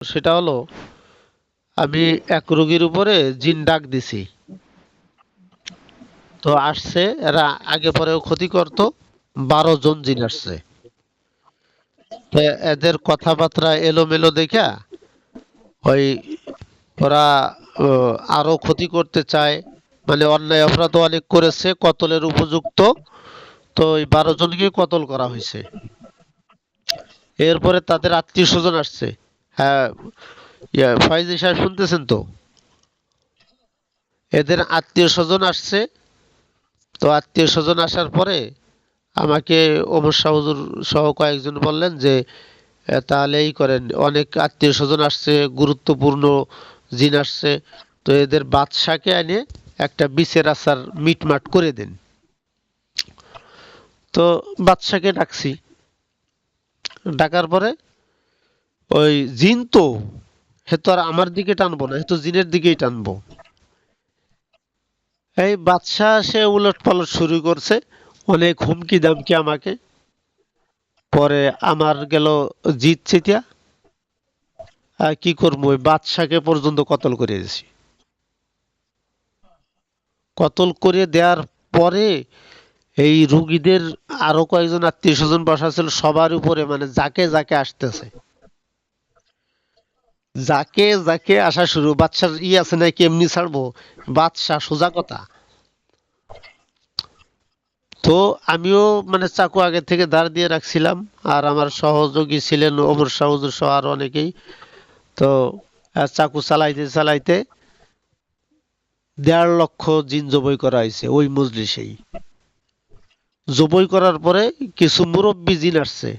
সেটা হলো আমি এক রোগীর উপরে জিন ডাক দিছি। তো আসছে এরা আগে পরেও ক্ষতি করতো। 12 জন জিন আসছে। তো এদের কথাবার্তা এলোমেলো দেখা ওই ওরা আরো ক্ষতি করতে চায়, মানে অন্যায় অপরাধ অনেক করেছে, কতলের উপযুক্ত। তো ওই 12 জনকে কতল করা হয়েছে। এরপরে তাদের আত্মীয় স্বজন আসছে। হ্যাঁ, ফয়েজি সাহেব শুনতেছেন তো? এদের আত্মীয় স্বজন আসছে। তো আত্মীয় স্বজন আসার পরে আমাকে ওমর শাহ হুজুর সহ কয়েকজন বললেন যে তাহলে এই করেন, অনেক আত্মীয় স্বজন আসছে, গুরুত্বপূর্ণ জিন আসছে, তো এদের বাদশাকে এনে একটা বিচের আচার মিটমাট করে দেন। তো বাদশাকে ডাকছি। ডাকার পরে ওই জিন তো, হে তো আর আমার দিকে টানবো না, হে তো জিনের দিকেই টানবো। এই বাদশা সে উলট পালট শুরু করছে, অনেক হুমকি দামকি আমাকে। পরে আমার গেল জিত চিতিয়া। কি করবো, ওই বাদশাকে পর্যন্ত কতল করে দিয়েছি। কতল করে দেওয়ার পরে এই রুগীদের আরো কয়েকজন আত্মীয় স্বজন বসা ছিল, সবার উপরে মানে যাকে যাকে আসতেছে, যাকে যাকে আসা শুরু। বাদশার আছে নাকি এমনি ছাড়বো, বাদশা সোজা কথা। তো আমিও মানে চাকু আগে থেকে দাঁড় দিয়ে রাখছিলাম, আর আমার সহযোগী ছিলেন ওমর শাহ হুজুর সহ আরো অনেকেই। তো চাকু চালাইতে চালাইতে 1.5 লক্ষ জিন জবাই করা হয়েছে ওই মজলিসেই। জবাই করার পরে কিছু মুরব্বী জিন আসছে।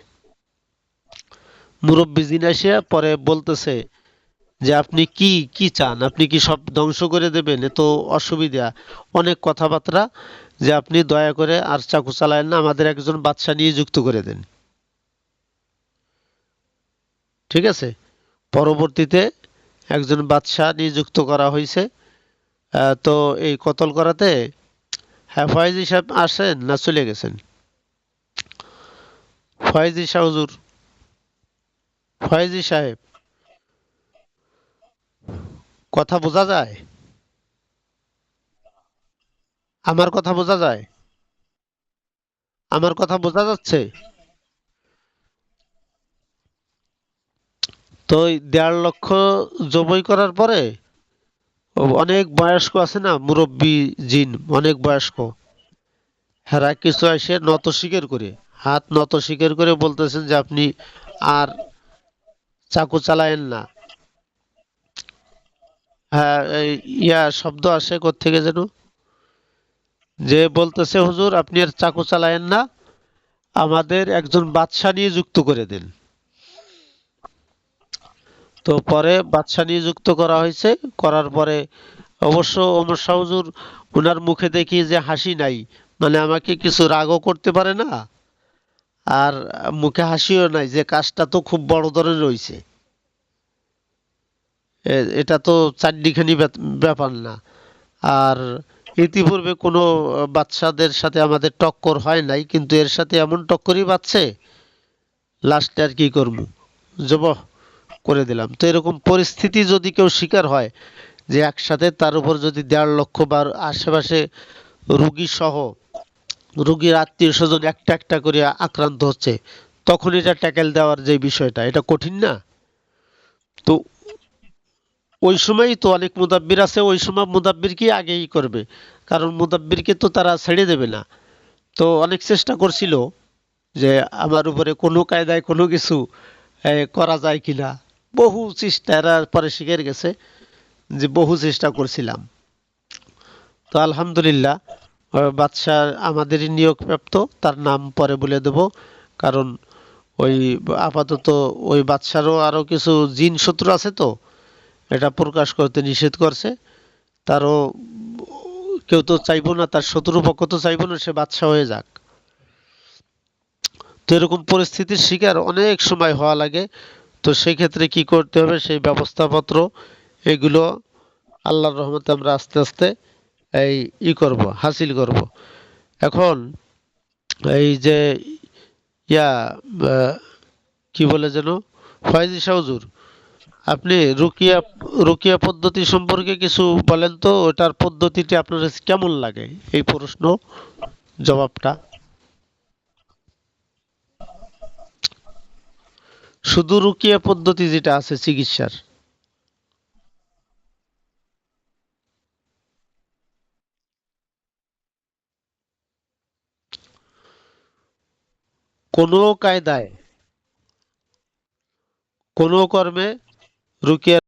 মুরব্বী জিন আসিয়া পরে বলতেছে যে আপনি কি কি চান, আপনি কি সব ধ্বংস করে দেবেন, এ তো অসুবিধা, অনেক কথাবার্তা, যে আপনি দয়া করে আর চাকু চালায়েন না, আমাদের একজন বাদশা নিয়ে যুক্ত করে দেন। ঠিক আছে। পরবর্তীতে একজন বাদশা নিযুক্ত করা হয়েছে। তো এই কতল করাতে, হ্যাঁ ফয়েজি সাহেব আসেন না চলে গেছেন? ফয়েজি শাহ হুজুর, ফয়েজি সাহেব, কথা বোঝা যায়? আমার কথা বোঝা যায়? আমার কথা বোঝা যাচ্ছে? তো ওই 1.5 লক্ষ জবাই করার পরে অনেক বয়স্ক আছে না, মুরব্বী জিন, অনেক বয়স্ক, হেরা কিছু এসে নত স্বীকার করে, হাত নত স্বীকার করে বলতেছেন যে আপনি আর চাকু চালায়েন না। হ্যাঁ, এই শব্দ আসে কোত্থেকে যেন, যে বলতেছে হুজুর আপনি আর চাকু চালায়েন না, আমাদের একজন বাদশা নিয়ে যুক্ত করে দেন। তো পরে বাদশা নিয়ে যুক্ত করা হয়েছে। করার পরে অবশ্য ওমর শাহ হুজুর, উনার মুখে দেখি যে হাসি নাই, মানে আমাকে কিছু রাগও করতে পারে না, আর মুখে হাসিও নাই, যে কাজটা তো খুব বড় ধরনের রয়েছে, এটা তো চারটিখানি ব্যাপার না। আর ইতিপূর্বে কোনো বাচ্চাদের সাথে আমাদের টক্কর হয় নাই, কিন্তু এর সাথে এমন টক্করই বাজছে, লাস্টে আর কি করবো, জবাহ করে দিলাম। তো এরকম পরিস্থিতি যদি কেউ শিকার হয়, যে একসাথে তার উপর যদি 1.5 লক্ষ বার আশেপাশে রুগী সহ রুগীর আত্মীয় স্বজন একটা একটা করে আক্রান্ত হচ্ছে, তখন এটা ট্যাকেল দেওয়ার যে বিষয়টা, এটা কঠিন না? তো ওই সময়ই তো অনেক মুদাব্বির আছে, ওই সময় মুদাব্বির কি আগেই করবে, কারণ মুদাব্বিরকে তো তারা ছেড়ে দেবে না। তো অনেক চেষ্টা করছিল যে আমার উপরে কোনো কায়দায় কোনো কিছু করা যায় কিনা। বহু চেষ্টা, এরা পরে শিখে গেছে যে বহু চেষ্টা করছিলাম। তো আলহামদুলিল্লাহ বাদশাহ আমাদেরই নিয়োগপ্রাপ্ত, তার নাম পরে বলে দেব। কারণ ওই আপাতত ওই বাদশারও আরো কিছু জিন শত্রু আছে, তো এটা প্রকাশ করতে নিষেধ করছে। তারও কেউ তো চাইবো না, তার শত্রুপক্ষ তো চাইবো না সে বাদশা হয়ে যাক। তো এরকম পরিস্থিতির শিকার অনেক সময় হওয়া লাগে। তো সেই ক্ষেত্রে কি করতে হবে, সেই ব্যবস্থাপত্র এগুলো আল্লাহর রহমতে আমরা আস্তে আস্তে এই করব, হাসিল করব। এখন এই যে ইয়া কি বলে যেন, ফয়েজি শাহ হুজুর, আপনি রুকিয়া রুকিয়া পদ্ধতি সম্পর্কে কিছু বলেন তো, ওটার পদ্ধতিটি আপনার কাছে কেমন লাগে? এই প্রশ্ন জবাবটা শুধু রুকিয়া পদ্ধতি যেটা আছে চিকিৎসার, কোনো কায়দায় কোনো কর্মে রুকিয়া